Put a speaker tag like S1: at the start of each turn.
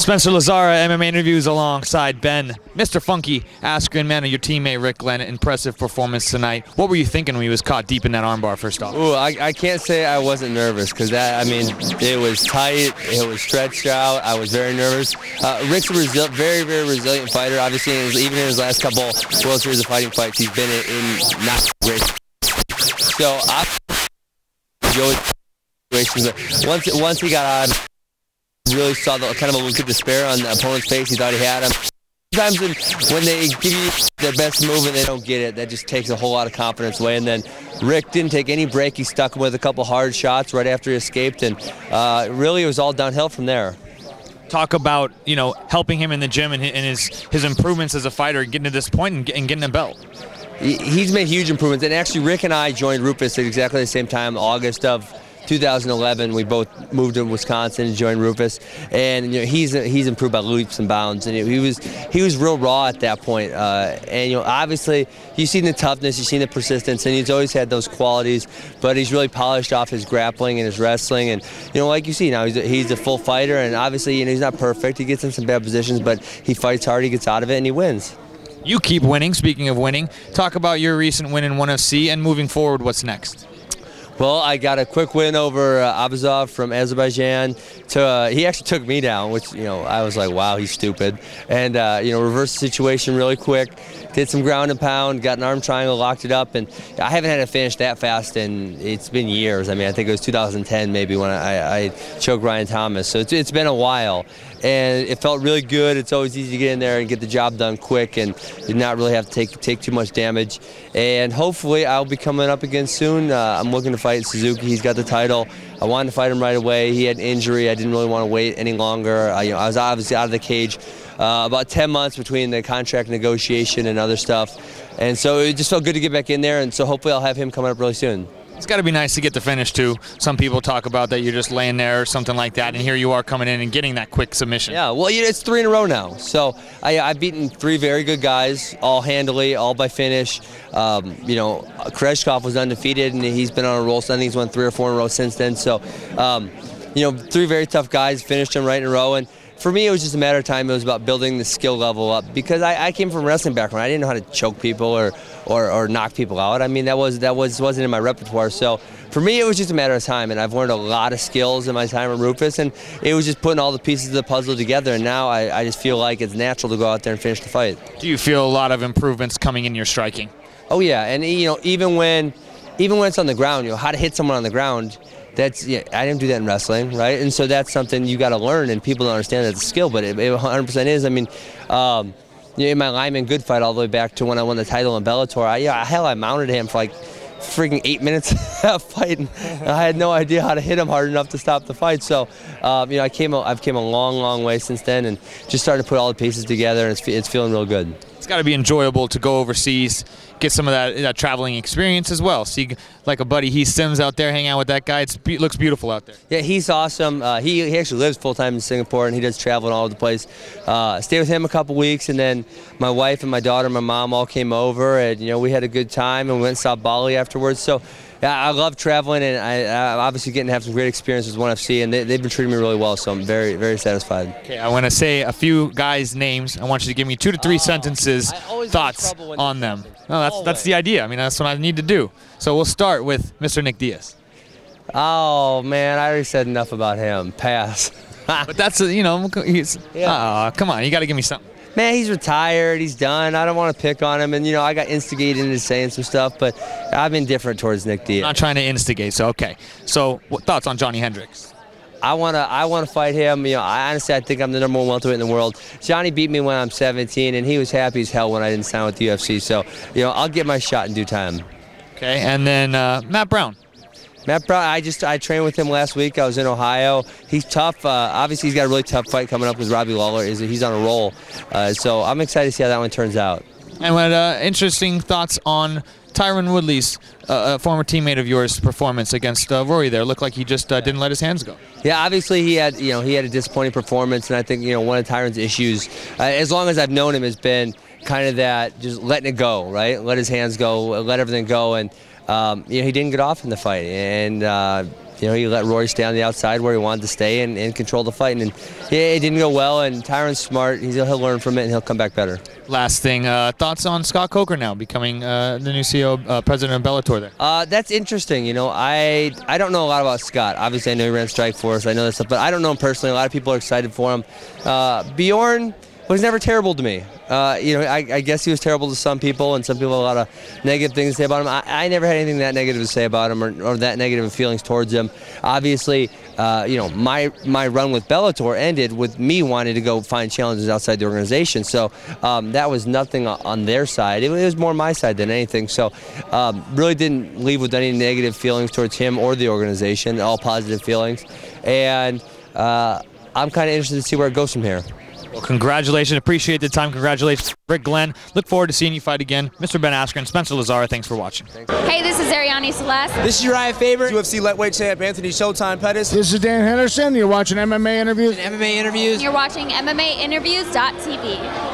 S1: Spencer Lazara, MMA interviews alongside Ben, Mr. Funky, Askren, man, and your teammate Rick Glenn. Impressive performance tonight. What were you thinking when he was caught deep in that armbar first off?
S2: Ooh, I can't say I wasn't nervous because it was tight, it was stretched out. I was very nervous. Rick's a very, very resilient fighter. Obviously, even in his last couple World Series of Fighting fights, he's been in not great. So I enjoyed situations. Once he got on, really saw the kind of a look of despair on the opponent's face. He thought he had him. Sometimes when they give you their best move and they don't get it, that just takes a whole lot of confidence away. And then Rick didn't take any break. He stuck with a couple hard shots right after he escaped, and really it was all downhill from there.
S1: Talk about, you know, helping him in the gym and his improvements as a fighter, getting to this point and getting a belt.
S2: He's made huge improvements, and actually Rick and I joined Rufus at exactly the same time, August of 2011. We both moved to Wisconsin and joined Rufus, and you know, he's improved by leaps and bounds. And he was real raw at that point. And you know, obviously you've seen the toughness, you've seen the persistence, and he's always had those qualities. But he's really polished off his grappling and his wrestling. And you know, like you see now, he's a full fighter. And obviously, you know, he's not perfect. He gets in some bad positions, but he fights hard, he gets out of it, and he wins.
S1: You keep winning. Speaking of winning, talk about your recent win in UFC and moving forward. What's next?
S2: Well, I got a quick win over Abazov from Azerbaijan. He actually took me down, which, you know, I was like, wow, he's stupid. And, you know, reversed the situation really quick, did some ground and pound, got an arm triangle, locked it up. And I haven't had it finished that fast, and it's been years. I mean, I think it was 2010 maybe when I choked Ryan Thomas. So it's been a while. And it felt really good. It's always easy to get in there and get the job done quick and did not really have to take too much damage. And hopefully I'll be coming up again soon. I'm looking to fight Suzuki. He's got the title. I wanted to fight him right away. He had an injury. I didn't really want to wait any longer. You know, I was obviously out of the cage about 10 months between the contract negotiation and other stuff. And so it just felt good to get back in there. And so hopefully I'll have him coming up really soon.
S1: It's got to be nice to get the finish, too. Some people talk about that you're just laying there or something like that, and here you are coming in and getting that quick submission.
S2: Yeah, well, it's 3 in a row now. So I've beaten 3 very good guys, all handily, all by finish. You know, Kreshkov was undefeated, and he's been on a roll. So I think he's won 3 or 4 in a row since then. So, you know, 3 very tough guys, finished them right in a row. And for me, it was just a matter of time. It was about building the skill level up because I came from a wrestling background. I didn't know how to choke people or knock people out. I mean, that wasn't in my repertoire. So for me, it was just a matter of time, and I've learned a lot of skills in my time at Rufus, and it was just putting all the pieces of the puzzle together. And now I just feel like it's natural to go out there and finish the fight.
S1: Do you feel a lot of improvements coming in your striking?
S2: Oh yeah, and you know, even when it's on the ground, you know, how to hit someone on the ground. Yeah, I didn't do that in wrestling, right? And so that's something you got to learn, and people don't understand that it's a skill, but it 100% is. I mean, you know, in my Lyman Good fight all the way back to when I won the title in Bellator, I mounted him for like freaking 8 minutes of fight, and I had no idea how to hit him hard enough to stop the fight. So, you know, I've came a long, long way since then, and just started to put all the pieces together, and it's feeling real good.
S1: It's got to be enjoyable to go overseas, get some of that traveling experience as well. See, like a buddy, Heath Sims out there, hang out with that guy. It looks beautiful out there.
S2: Yeah, he's awesome. He actually lives full-time in Singapore, and he does travel all over the place. Stayed with him a couple weeks, and then my wife and my daughter and my mom all came over, and, you know, we had a good time, and we went and saw Bali afterwards. So, yeah, I love traveling, and I'm obviously getting to have some great experiences with ONE FC, and they've been treating me really well, so I'm very, very satisfied.
S1: Okay, I want to say a few guys' names. I want you to give me 2 to 3 sentences, thoughts on them. No, that's the idea. I mean, that's what I need to do. So we'll start with Mr. Nick Diaz.
S2: Oh, man, I already said enough about him. Pass.
S1: But that's, you know, come on, you got to give me something.
S2: Man, he's retired. He's done. I don't want to pick on him. And, you know, I got instigated into saying some stuff, but I'm indifferent towards Nick Diaz.
S1: I'm not trying to instigate, so okay. So what thoughts on Johny Hendricks?
S2: I want to fight him. You know, I think I'm the #1 welterweight in the world. Johnny beat me when I'm 17, and he was happy as hell when I didn't sign with the UFC. So, you know, I'll get my shot in due time. Okay,
S1: and then Matt Brown.
S2: Matt Brown, I trained with him last week. I was in Ohio. He's tough. Obviously, he's got a really tough fight coming up with Robbie Lawler. He's on a roll. So I'm excited to see how that one turns out.
S1: And what interesting thoughts on Tyron Woodley's former teammate of yours' performance against Rory there? Looked like he just didn't let his hands go.
S2: Yeah, obviously he had a disappointing performance, and I think, you know, one of Tyron's issues, as long as I've known him, has been kind of that just letting it go, right? Let his hands go, let everything go, and you know, he didn't get off in the fight, and he let Rory stay on the outside where he wanted to stay and control the fight. And it didn't go well, and Tyron's smart. He'll learn from it, and he'll come back better.
S1: Last thing, thoughts on Scott Coker now becoming the new CEO, president of Bellator there?
S2: That's interesting. I don't know a lot about Scott. Obviously, I know he ran Strikeforce. I know that stuff, but I don't know him personally. A lot of people are excited for him. Bjorn was never terrible to me. I guess he was terrible to some people, and some people have a lot of negative things to say about him. I never had anything that negative to say about him or that negative feelings towards him. Obviously, my run with Bellator ended with me wanting to go find challenges outside the organization. So that was nothing on their side. It was more my side than anything. So really didn't leave with any negative feelings towards him or the organization, all positive feelings. And I'm kind of interested to see where it goes from here.
S1: Well, congratulations. Appreciate the time. Congratulations, Rick Glenn. Look forward to seeing you fight again. Mr. Ben Askren, Spencer Lazara, thanks for watching.
S3: Hey, this is Ariane Celeste.
S4: This is Uriah Faber. UFC lightweight champ Anthony Showtime Pettis.
S5: This is Dan Henderson. You're watching MMA Interviews.
S3: You're watching MMAinterviews.tv.